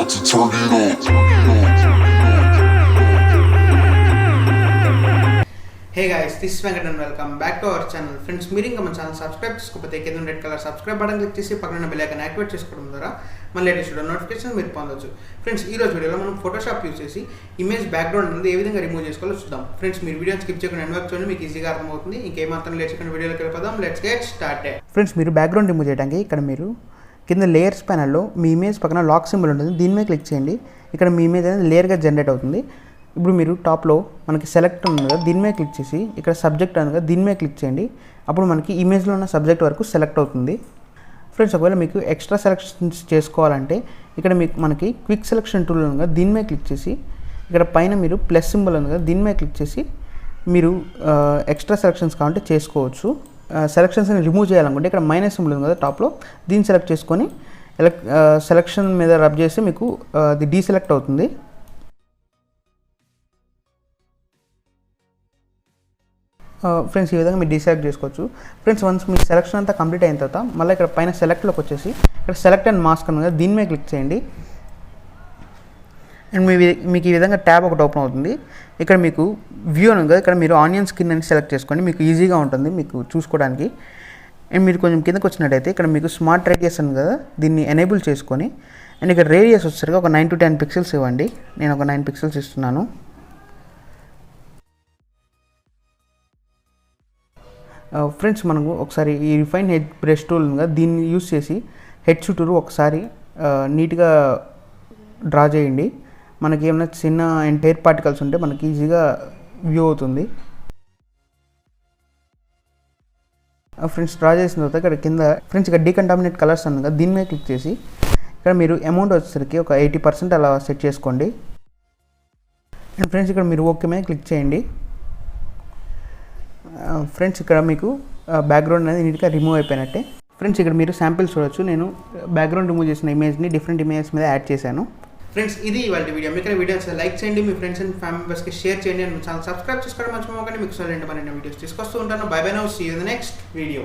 about to turn it up. Hey guys, this is Venkat and welcome back to our channel. Friends, మీరు ఇంకా మన channel subscribe చేసుకోకపోతే కింద red colour subscribe button click చేసి పక్కన bell icon activate చేసుకోవడం ద్వారా మన లేటెస్ట్ నోటిఫికేషన్ మీరు పొందొచ్చు. ఫ్రెండ్స్, ఈ రోజు వీడియోలో మనం ఫోటోషాప్ యూజ్ చేసి ఇమేజ్ బ్యాక్గ్రౌండ్ అనేది ఏ విధంగా రిమూవ్ చేసుకోవాలో చూద్దాం. ఫ్రెండ్స్, మీరు వీడియోని స్కిప్ చేయకుండా ఎండ్ వరకు చూడండి, మీకు ఈజీగా అర్థమవుతుంది. ఇంకేమాత్రం లేట్ చేయకుండా వీడియోలోకి వెళ్ళిపోదాం. Let's get started. ఫ్రెండ్స్, మీరు బ్యాక్గ్రౌండ్ రిమూవ్ చేయడానికి ఇక్కడ మీరు కింద లేయర్స్ ప్యానల్లో మీ ఇమేజ్ పక్కన లాక్ సింబల్ ఉంటుంది, దీని మీద క్లిక్ చేయండి. ఇక్కడ మీ ఇమేజ్ అనేది లేయర్గా జనరేట్ అవుతుంది. ఇప్పుడు మీరు టాప్లో మనకి సెలెక్ట్ ఉంది కదా, దీని మీద క్లిక్ చేసి ఇక్కడ సబ్జెక్ట్ ఉంది కదా, దీని మీద క్లిక్ చేయండి. అప్పుడు మనకి ఇమేజ్లో ఉన్న సబ్జెక్ట్ వరకు సెలెక్ట్ అవుతుంది. ఫ్రెండ్స్, ఒకవేళ మీకు ఎక్స్ట్రా సెలెక్షన్స్ చేసుకోవాలంటే ఇక్కడ మీకు మనకి క్విక్ సెలెక్షన్ టూల్ ఉంది కదా, దీని మీద క్లిక్ చేసి ఇక్కడ పైన మీరు ప్లస్ సింబల్ ఉంది కదా, దీని మీద క్లిక్ చేసి మీరు ఎక్స్ట్రా సెలెక్షన్స్ కావాలంటే చేసుకోవచ్చు. సెలెక్షన్స్ని రిమూవ్ చేయాలనుకుంటే ఇక్కడ మైనస్ సింబల్ ఉంది కదా టాప్లో, దీన్ని సెలెక్ట్ చేసుకొని సెలెక్షన్ మీద రబ్ చేసి మీకు అది డీసెలెక్ట్ అవుతుంది. ఫ్రెండ్స్, ఈ విధంగా మీరు డిసెలెక్ట్ చేసుకోవచ్చు. ఫ్రెండ్స్, వన్స్ మీ సెలెక్షన్ అంతా కంప్లీట్ అయిన తర్వాత మళ్ళీ ఇక్కడ పైన సెలెక్ట్లోకి వచ్చేసి ఇక్కడ సెలెక్ట్ అండ్ మాస్క్ ఉంది కదా, దీని మీద క్లిక్ చేయండి. అండ్ మీకు ఈ విధంగా ట్యాబ్ ఒకటి ఓపెన్ అవుతుంది. ఇక్కడ మీకు వ్యూ ఉంది కదా, ఇక్కడ మీరు ఆనియన్ స్కిన్ అని సెలెక్ట్ చేసుకోండి, మీకు ఈజీగా ఉంటుంది మీకు చూసుకోవడానికి. అండ్ మీరు కొంచెం కిందకు వచ్చినట్టయితే ఇక్కడ మీకు స్మార్ట్ రేడియస్ ఉంది కదా, దీన్ని ఎనేబుల్ చేసుకొని అండ్ ఇక్కడ రేడియస్ వచ్చేసరికి ఒక 9 to 10 పిక్సెల్స్ ఇవ్వండి. నేను ఒక 9 పిక్సెల్స్ ఇస్తున్నాను. ఫ్రెండ్స్, మనకు ఒకసారి ఈ రిఫైన్ హెడ్ బ్రష్ టూల్ ఉంది కదా, దీన్ని యూస్ చేసి హెడ్ చుట్టూరు ఒకసారి నీట్గా డ్రా చేయండి. మనకి ఏమైనా చిన్న హెయిర్ పార్టికల్స్ ఉంటే మనకి ఈజీగా వ్యూ అవుతుంది. ఫ్రెండ్స్, డ్రా చేసిన తర్వాత ఇక్కడ కింద ఫ్రెండ్స్ ఇక్కడ డీకంటామినేట్ కలర్స్ ఉంది కదా, దీని మీద క్లిక్ చేసి ఇక్కడ మీరు అమౌంట్ వచ్చేసరికి ఒక 80% అలా సెట్ చేసుకోండి. అండ్ ఫ్రెండ్స్, ఇక్కడ మీరు ఓకే మీద క్లిక్ చేయండి. ఫ్రెండ్స్, ఇక్కడ మీకు బ్యాక్గ్రౌండ్ అనేది నీట్గా రిమూవ్ అయిపోయినట్టే. ఫ్రెండ్స్, ఇక్కడ మీరు శాంపిల్స్ చూడొచ్చు. నేను బ్యాక్గ్రౌండ్ రిమూవ్ చేసిన ఇమేజ్ని డిఫరెంట్ ఇమేజెస్ మీద యాడ్ చేశాను. ఫ్రెండ్స్, ఇది ఇవాళ వీడియో. మీకు వీడియోస్ లైక్ చేయండి, మీ ఫ్రెండ్స్ అండ్ ఫ్యామిలీ మెంబర్స్కి షేర్ చేయండి, అండ్ ఛానల్ సబ్స్క్రైబ్ చేసుకోవడం మర్చిపోకండి. మీకు సరైన వీడియోస్ తీసుకొస్తూ ఉంటాను. Bye bye now, see you in the next video.